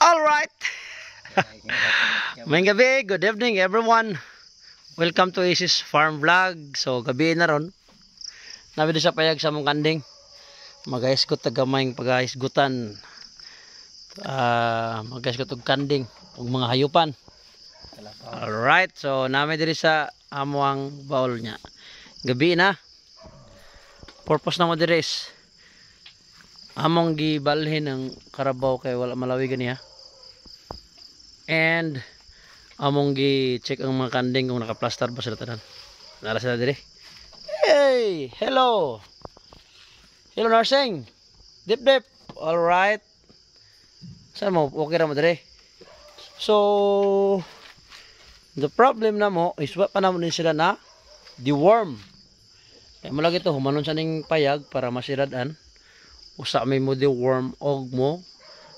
All right. May gabi, good evening everyone. Welcome to Isis Farm Vlog. So gabi na ron. Nabi sa payag sa mong kanding. Magaisgot tagamayng pagaisgutan. Magaisgot og kanding ug mga hayupan. All right. So nami diri sa amuang bowl nya. Gabi na. Purpose na mo diri is among gibalhin ng karabaw kay wala malawigan niya. And among gi-check ang mga kanding kung naka-plaster ba sila tanan. Nara sila diri. Hey, hello. Hello nursing. Dip dip. All right. Saan mo? Okay ra mo diri. So the problem na mo is wa pa namon sila na deworm. Kaya mo lagi to humanon sa ning payag para masiradan. Usa may mo deworm og mo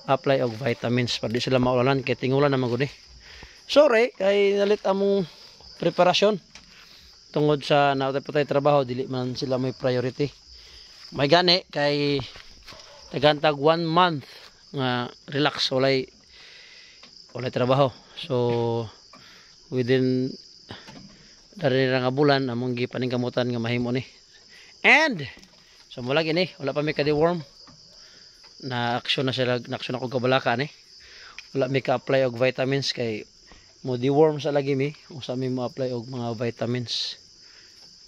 apply og vitamins para di sila maulanan kay tingulan naman gud. Sorry kay nalit among preparasyon tungod sa nautay patay trabaho dili man sila may priority. May gani kay tagantag 1 month nga relax walay trabaho. So within dari nga bulan among gipaningkamutan nga mahimo ni. And so mula gini wala pa may ka-deworm na aksyon na sila, na-aksyon ako kabalaka ni. Wala may ka-apply og vitamins kay mo deworm sa lagi mi, usa mi mo apply og mga vitamins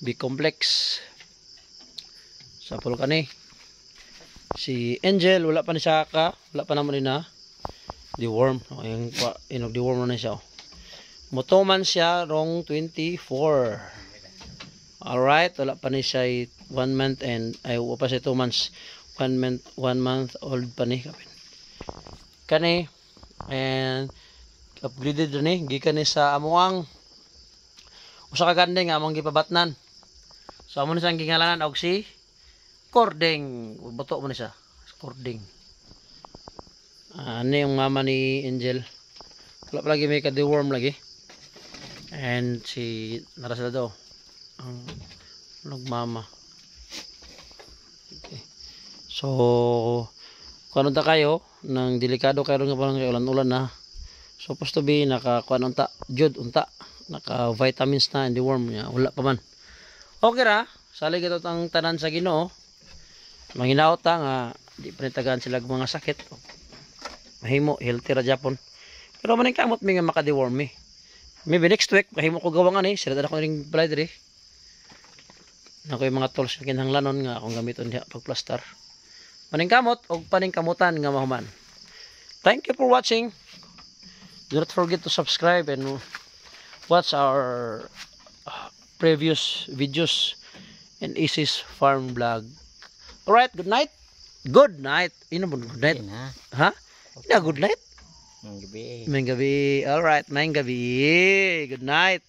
B-complex. Sa pulo kani si Angel wala pa ni siya wala pa naman ni na deworm. Yung inog deworm na siya. Motoman siya rong 24. Alright, wala pa ni siya 1 month and ay wala pa siya 2 months. 1 month old pa ni kapin. Kani and upgraded ni gikan ni sa amuang usa ka gandeng among gipabatnan. So amo ni sang gingalanan og si Cording. Buto mo ni siya. Cording. Ano yung mama ni Angel. Wala pa lagi may ka-deworm lagi. And si narasala daw ang nagmama. Okay. So kung ta kayo nang delikado kayo nga parang ulan-ulan na. Supposed to be naka-kuan unta, jud unta, naka vitamins na and deworm niya. Wala pa man. Okay ra, salig ito ang tanan sa Ginoo. Manginaot ta nga di panitagan sila mga sakit. Mahimo healthy ra Japon. Pero maning kamot mi nga maka-deworm mi. Maybe next week mahimo ko gawangan ni sila na ko ring balay diri. Na ko yung mga tools na kinahanglanon nga akong gamiton diha pagplaster. Paningkamot o paningkamutan nga mahuman. Thank you for watching. Do not forget to subscribe and watch our previous videos and Isis Farm Vlog. Alright, good night. Good night. Ino mo good night? Ha? Ina good night? May gabi. May gabi. Alright, may gabi. Good night.